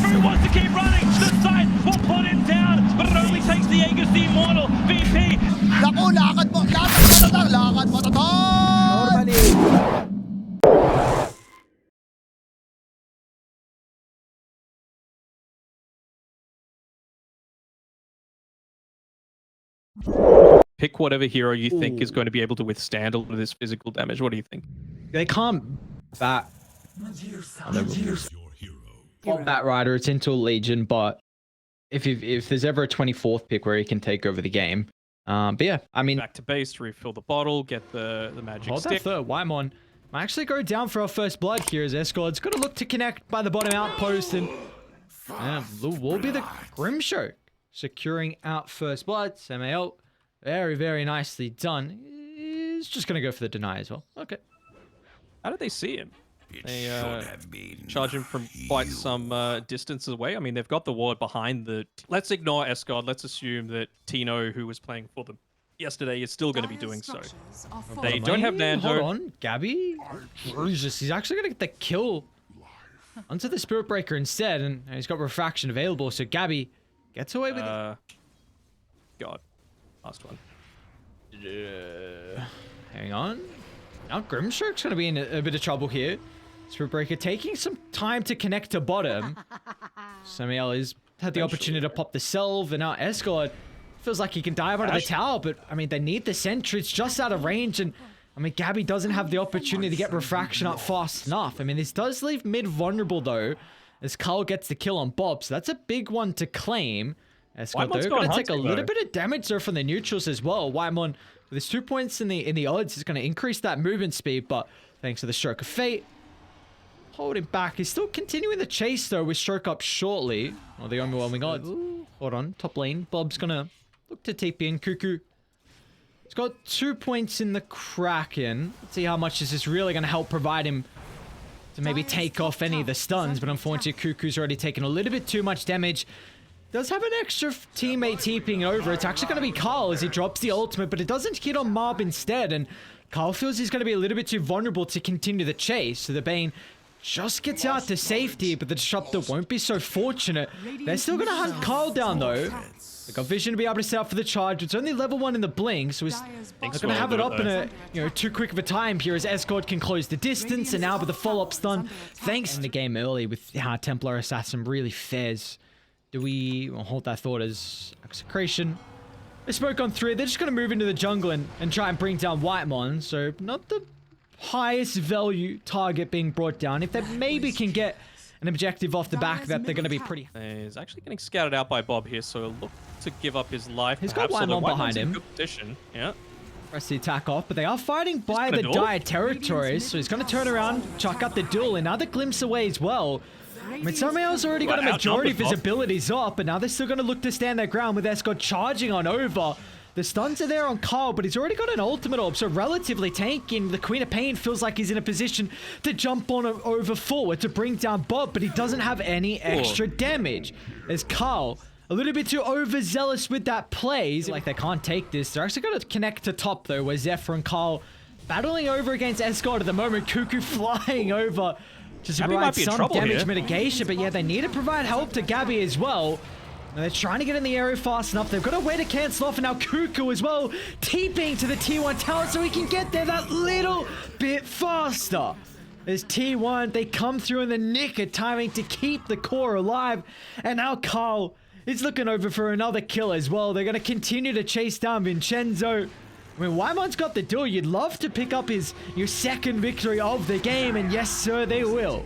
Who wants to keep running? The side will put him down, but it only takes the Aegis the Immortal. VP. Naku, lakad mo to tol! Normally. Pick whatever hero you think is going to be able to withstand a lot of this physical damage. What do you think? They can't bat. Bat Rider, it's into a Legion, but if there's ever a 24th pick where he can take over the game. But yeah, I mean, Back to base, refill the bottle, get the magic hold stick. that third. Wymon might actually go down for our first blood here as Escord's going to look to connect by the bottom outpost, and will be the Grimshark securing out first blood. Samael, very, very nicely done. He's just going to go for the deny as well. Okay. How did they see him? They charge him from quite some distance away. I mean, they've got the ward behind the... Let's ignore Escort. Let's assume that Tino, who was playing for them yesterday, is still going to be doing so. They don't have Nando. Hold on. Gabby? He's actually going to get the kill onto the Spirit Breaker instead, and he's got Refraction available, so Gabby gets away with it. God. Last one. Hang on. Now Grimshark's going to be in a bit of trouble here. Spirit Breaker taking some time to connect to bottom. Samael has had the opportunity to pop the Selv, and now Escort feels like he can dive under the tower, but I mean, they need the sentry. It's just out of range, and I mean, Gabby doesn't have the opportunity to get Refraction up fast enough. I mean, this does leave mid vulnerable though, as Carl gets the kill on Bob, so that's a big one to claim. Escort though, going to take a little bit of damage there from the neutrals as well. Wymon, with his 2 points in the odds, is going to increase that movement speed, but thanks to the Stroke of Fate, holding back. He's still continuing the chase though with Stroke up shortly. Oh, the overwhelming odds. Hold on, top lane. Bob's going to look to TP in. Cuckoo. He's got 2 points in the Kraken. Let's see how much this is really going to help provide him to maybe take off any of the stuns, but unfortunately Cuckoo's already taken a little bit too much damage. Does have an extra teammate TPing over. It's actually going to be Carl as he drops the ultimate, but it doesn't hit on Marb instead, and Carl feels he's going to be a little bit too vulnerable to continue the chase, so the Bane just gets out to safety, but the Disruptor won't be so fortunate. They're still going to hunt Carl down though. They've got vision to be able to set up for the charge. It's only level 1 in the blink, so he's not going to have it up in a too quick of a time here as Escort can close the distance, and now with the follow-up stun, thanks in the game early with how Templar Assassin really fares. Do we hold that thought as Execration? They spoke on 3. They're just going to move into the jungle and try and bring down Whitemon. So not the highest value target being brought down. If they maybe can get an objective off the back of that, they're going to be pretty... He's actually getting scouted out by Bob here, so look to give up his life. He's got Whitemon behind him. Yeah. Press the attack off, but they are fighting by the dire territories, so he's going to turn around, chuck up the duel, another glimpse away as well. I mean, Samael's already got a majority of his abilities up, but now they're still going to look to stand their ground with Escort charging on over. The stuns are there on Carl, but he's already got an ultimate orb, so relatively tanking. The Queen of Pain feels like he's in a position to jump on over forward to bring down Bob, but he doesn't have any extra damage. As Carl, a little bit too overzealous with that plays. Like, they can't take this. They're actually going to connect to top, though, where Zephyr and Carl battling over against Escort at the moment. Cuckoo flying over just to provide some damage mitigation, but yeah, they need to provide help to Gabby as well. And they're trying to get in the area fast enough. They've got a way to cancel off, and now Cuckoo as well, TPing to the T1 tower so he can get there that little bit faster. There's T1, they come through in the nick of timing to keep the core alive, and now Carl is looking over for another kill as well. They're going to continue to chase down Vincenzo. I mean, Wymon's got the duel. You'd love to pick up your second victory of the game, and yes, sir, they will.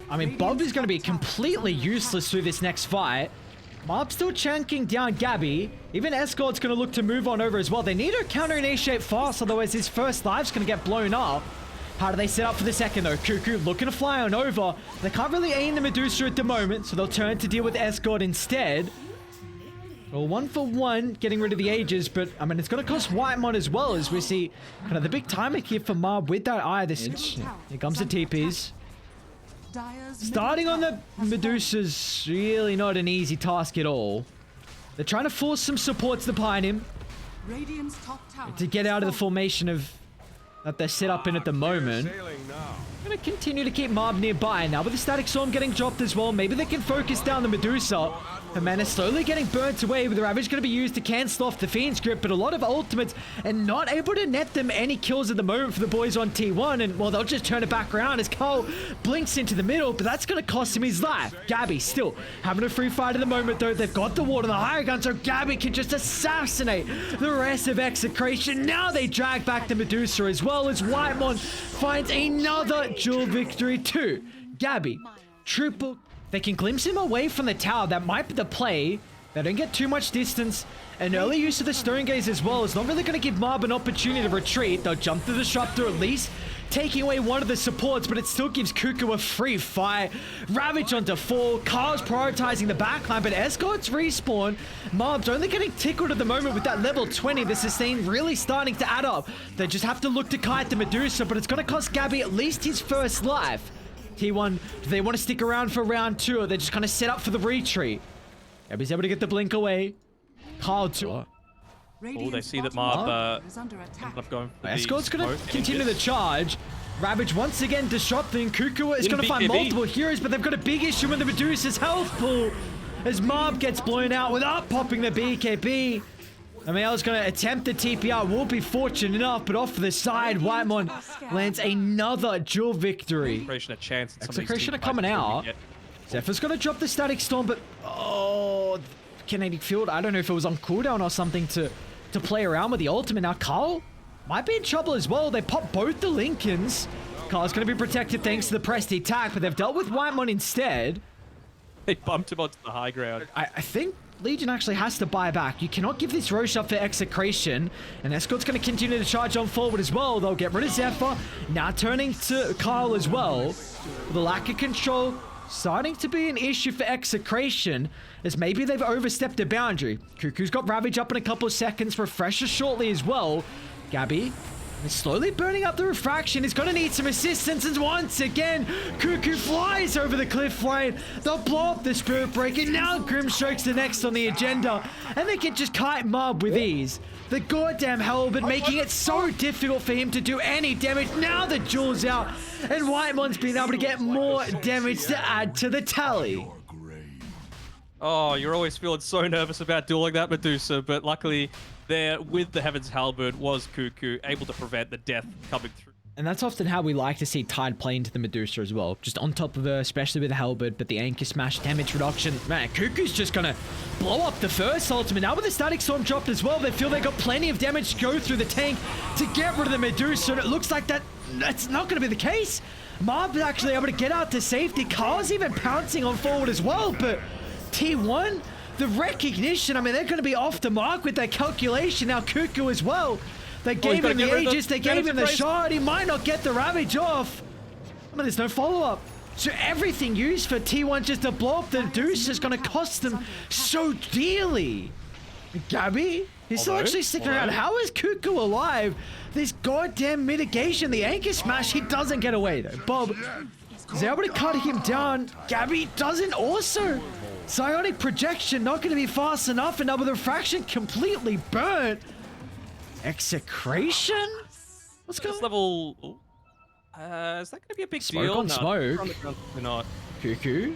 I mean, Bob is going to be completely useless through this next fight. Marb still chunking down Gabby. Even Escort's going to look to move on over as well. They need to counter-initiate fast, otherwise his first life's going to get blown up. How do they set up for the second, though? Cuckoo looking to fly on over. They can't really aim the Medusa at the moment, so they'll turn to deal with Escort instead. Well, 1 for 1, getting rid of the Aegis, but, I mean, it's going to cost Whitemon as well, as we see kind of the big timing here for Marb with that eye. Here comes the TPs. Starting on the Medusa's really not an easy task at all. They're trying to force some supports behind him to get out of the formation of that they're set up in at the moment. Gonna continue to keep Mob nearby. Now with the Static Storm getting dropped as well, maybe they can focus down the Medusa. Her mana slowly getting burnt away, with the Ravage going to be used to cancel off the Fiend's Grip, but a lot of ultimates and not able to net them any kills at the moment for the boys on T1, and well, they'll just turn it back around as Carl blinks into the middle, but that's going to cost him his life. Gabby still having a free fight at the moment though. They've got the ward on the higher gun, so Gabby can just assassinate the rest of Execration. Now they drag back the Medusa as well as Whitemon finds another dual victory too. Gabby, triple. They can glimpse him away from the tower. That might be the play. They don't get too much distance. An early use of the Stone Gaze as well is not really going to give Marb an opportunity to retreat. They'll jump the Disruptor at least, taking away one of the supports, but it still gives Cuckoo a free fight. Ravage onto 4. Carl's prioritizing the backline, but Escort's respawn. Marb's only getting tickled at the moment with that level 20. The sustain really starting to add up. They just have to look to kite the Medusa, but it's going to cost Gabby at least his first life. T1, do they want to stick around for round 2, or they're just kind of set up for the retreat? Gabby's able to get the blink away. Carl too. Oh, they see that Marb ended up going for Escort's going to continue the charge. Ravage once again disrupting. Cuckoo is going to find multiple heroes, but they've got a big issue with the Medusa's health pool as Marb gets blown out without popping the BKB. Amiel's going to attempt the TPR, will be fortunate enough, but off to the side, Whitemon lands another dual victory. Execration a chance. Execration are coming out. Zephyr's going to drop the Static Storm, but oh, Kinetic Field, I don't know if it was on cooldown or something to play around with the ultimate. Now Carl might be in trouble as well. They pop both the Lincolns. Carl's going to be protected thanks to the pressed attack, but they've dealt with Whitemon instead. They bumped him onto the high ground. I think Legion actually has to buy back. You cannot give this Roche up for Execration. And Escort's going to continue to charge on forward as well. They'll get rid of Zephyr. Now turning to Kyle as well. The lack of control starting to be an issue for Execration, as maybe they've overstepped a boundary. Cuckoo's got Ravage up in a couple of seconds. Refresher shortly as well. Gabby is slowly burning up the refraction. He's going to need some assistance, and once again, Cuckoo flies over the cliff line. They'll blow up the Spirit Break, and now Grimstroke's the next on the agenda, and they can just kite Marb with ease. The goddamn Halberd making it so difficult for him to do any damage. Now the Jewel's out, and Whitemon's been able to get more damage to add to the tally. Oh, you're always feeling so nervous about dueling that Medusa, but luckily there with the Heaven's Halberd was Cuckoo able to prevent the death coming through. And that's often how we like to see Tide play into the Medusa as well. Just on top of her, especially with the Halberd, but the Anchor Smash damage reduction. Man, Cuckoo's just gonna blow up the first ultimate. Now with the Static Storm dropped as well, they feel they got plenty of damage to go through the tank to get rid of the Medusa, and it looks like that's not gonna be the case. Marb's actually able to get out to safety. Carl's even pouncing on forward as well, but T1, the recognition, I mean, they're going to be off the mark with their calculation. Now Cuckoo as well. They gave him the Aegis, they gave him the shard. He might not get the Ravage off. I mean, there's no follow-up. So everything used for T1 just to blow up the Deuce is going to cost them so dearly. Gabby, he's still actually sticking around. How is Cuckoo alive? This goddamn mitigation, the Anchor Smash, he doesn't get away though. Bob is able to cut him down. Gabby doesn't also. Psionic Projection not going to be fast enough, and now with the refraction completely burnt. Execration? What's going on? Level... is that going to be a big Smoke deal? on smoke. We're not. Cuckoo?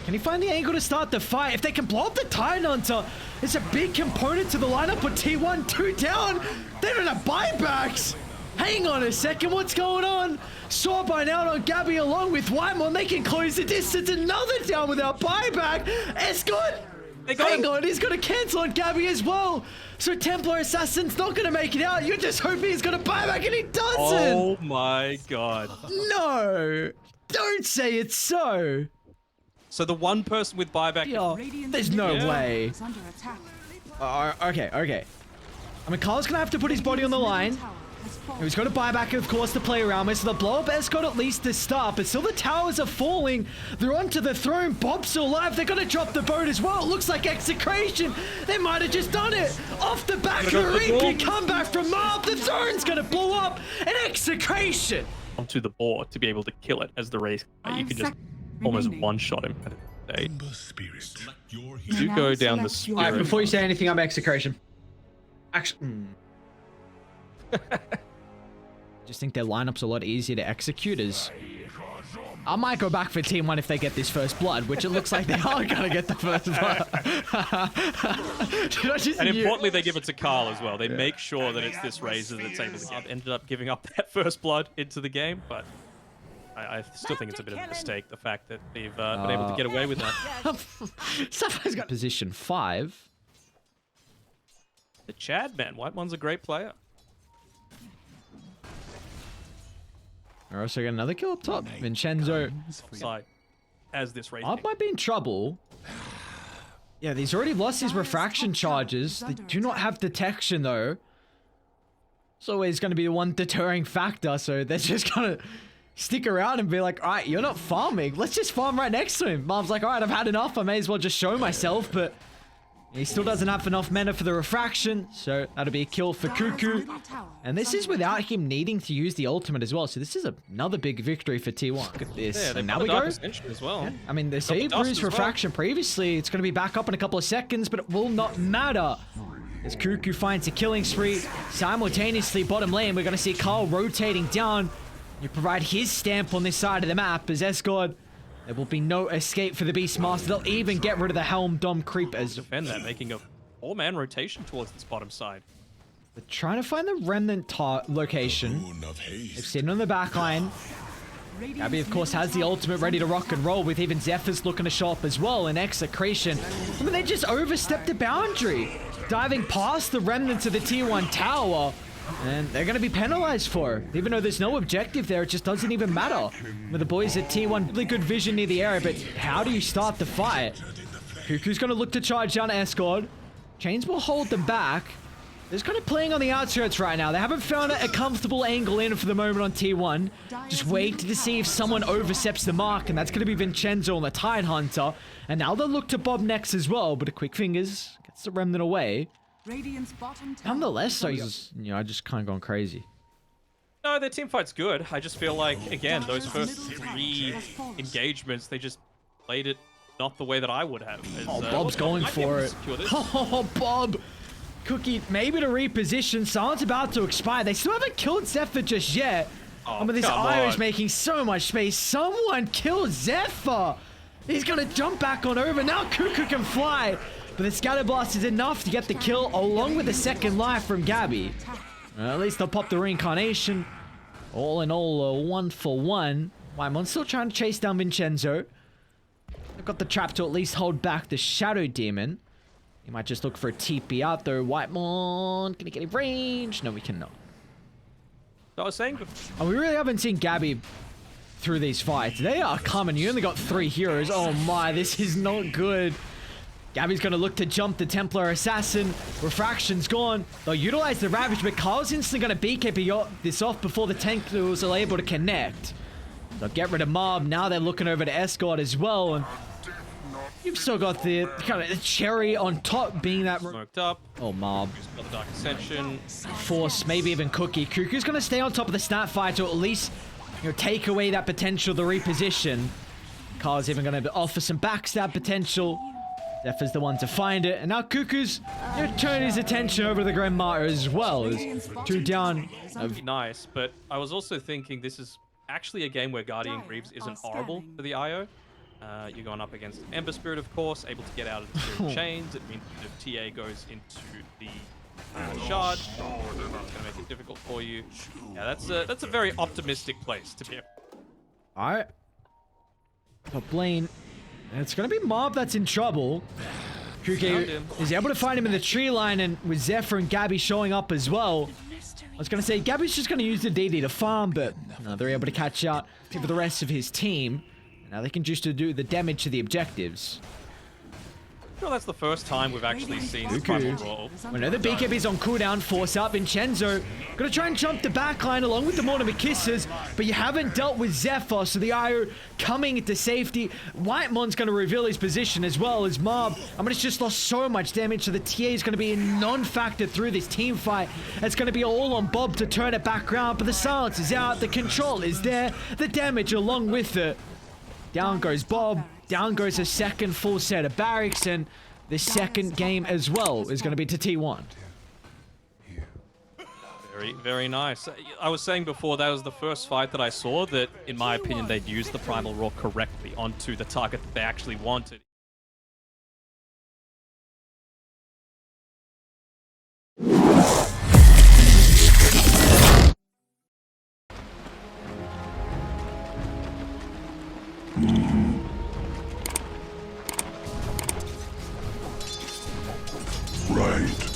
Can he find the angle to start the fight? If they can blow up the Titan Hunter, it's a big component to the lineup with T1, 2 down. They don't have buybacks. Hang on a second, what's going on? Sawbone out on Gabby along with Whitemon. They can close the distance. Another down without buyback. Escort! Hang on, he's going to cancel on Gabby as well. So Templar Assassin's not going to make it out. You're just hoping he's going to buy back, and he doesn't. Oh my god. No. Don't say it's so. So the one person with buyback... Yo, there's no way. Okay. I mean, Carl's going to have to put his body on the line. He's got to buy back, of course, to play around with. So the blow-up Escort at least to start, but still the towers are falling. They're onto the throne. Bob's still alive. They're going to drop the boat as well. It looks like Execration. They might have just done it. Off the back of the repeat comeback from Marb. The throne's going to blow up. And Execration. Onto the board to be able to kill it as the race. You can just almost one-shot him. You go down the spirit. All right, before you say anything, I'm Execration. Actually... I just think their lineup's a lot easier to execute as I might go back for Team 1 if they get this first blood, which it looks like they are going to get the first blood. And importantly, they give it to Carl as well. They make sure that it's this Razor that's able to get. Ended up giving up that first blood into the game, but I still think it's a bit of a mistake, the fact that they've been able to get away with that. Sapphires got position 5. The Chad, man. Whitemon's a great player. We're also got another kill up top. Vincenzo Side as this Razor. Up might be in trouble. Yeah, he's already lost his refraction charges. They do not have detection though. It's always going to be the one deterring factor, so they're just going to stick around and be like, all right, you're not farming. Let's just farm right next to him. Mom's like, all right, I've had enough. I may as well just show myself, but he still doesn't have enough mana for the refraction, so that'll be a kill for Cuckoo. And this is without him needing to use the ultimate as well, so this is another big victory for T1. Look at this. Yeah, and now we go. As well. Yeah. I mean, they say bruised refraction previously. It's going to be back up in a couple of seconds, but it will not matter. As Cuckoo finds a killing spree, simultaneously bottom lane, we're going to see Carl rotating down. You provide his stamp on this side of the map as Escort. There will be no escape for the Beastmaster. They'll even get rid of the Helm Dom Creepers. Defend that, making a 4-man rotation towards this bottom side. They're trying to find the Remnant location. They've seen it on the back line. Gabby, of course, has the ultimate ready to rock and roll, with even Zephyrs looking to show up as well in Execration. I mean, they just overstepped the boundary, diving past the Remnants of the Tier 1 tower. And they're going to be penalized for it. Even though there's no objective there, it just doesn't even matter. With the boys at T1, really good vision near the area, but how do you start the fight? Cuckoo's going to look to charge down Escort. Chains will hold them back. They're just kind of playing on the outskirts right now. They haven't found a comfortable angle in for the moment on T1. Just waiting to see if someone oversteps the mark, and that's going to be Vincenzo on the Tide Hunter. And now they'll look to Bob next as well, but a quick fingers gets the Remnant away. Nonetheless, so he's, just kind of gone crazy. No, their team fight's good. I just feel like, again, those first 3 engagements, they just played it not the way that I would have. Bob's going for it. Oh, Bob! Cookie, maybe to reposition. Silence about to expire. They still haven't killed Zephyr just yet. Oh, but this Io is making so much space. Someone kill Zephyr! He's gonna jump back on over. Now Cuckoo can fly. But the Scatter Blast is enough to get the kill, along with the second life from Gabby. At least they'll pop the Reincarnation. All in all, 1 for 1. Whitemon's still trying to chase down Vincenzo. They've got the trap to at least hold back the Shadow Demon. He might just look for a TP out though. Whitemon, can he get in range? No, we cannot. I was saying... And we really haven't seen Gabby through these fights. They are coming. You only got 3 heroes. Oh my, this is not good. Gabby's going to look to jump the Templar Assassin. Refraction's gone. They'll utilize the Ravage, but Carl's instantly going to BKB this off before the Templars are able to connect. They'll get rid of Mob. Now they're looking over to Escort as well. And you've still got the kind of cherry on top being that... Smoked up. Oh, Mob. Got the Dark Ascension. Force, maybe even Cookie. Cuckoo's going to stay on top of the snap fight to at least take away that potential to reposition. Carl's even going to offer some backstab potential. Zephyr's the one to find it, and now Cuckoo's turning his attention over to the Grand Martyr as well. As 2 down. That'd be nice, but I was also thinking this is actually a game where Guardian Greaves isn't horrible for the IO. You're going up against Ember Spirit, of course, able to get out of the Spirit chains. It means that if TA goes into the shard, it's going to make it difficult for you. Yeah, that's a very optimistic place to be. Alright. Top lane. It's going to be Mob that's in trouble. Kuke is able to find him in the tree line, and with Zephyr and Gabby showing up as well. I was going to say, Gabby's just going to use the DD to farm, but they're able to catch out for the rest of his team. Now they can just do the damage to the objectives. Well, that's the first time we've actually seen this type of role. We know the BKB's on cooldown, force out Vincenzo. Gonna try and jump the backline along with the Mortimer Kisses, but you haven't dealt with Zephyr, so the IO coming into safety. Whitemon's gonna reveal his position as well as Mob. I mean, it's just lost so much damage, so the TA is gonna be a non-factor through this team fight. It's gonna be all on Bob to turn it back around, but the silence is out, the control is there, the damage along with it. Down goes Bob. Down goes a second full set of barracks, and the second game as well is going to be to T1. Very, very nice. I was saying before, that was the first fight that I saw that, in my opinion, they'd used the Primal Roar correctly onto the target that they actually wanted. Right.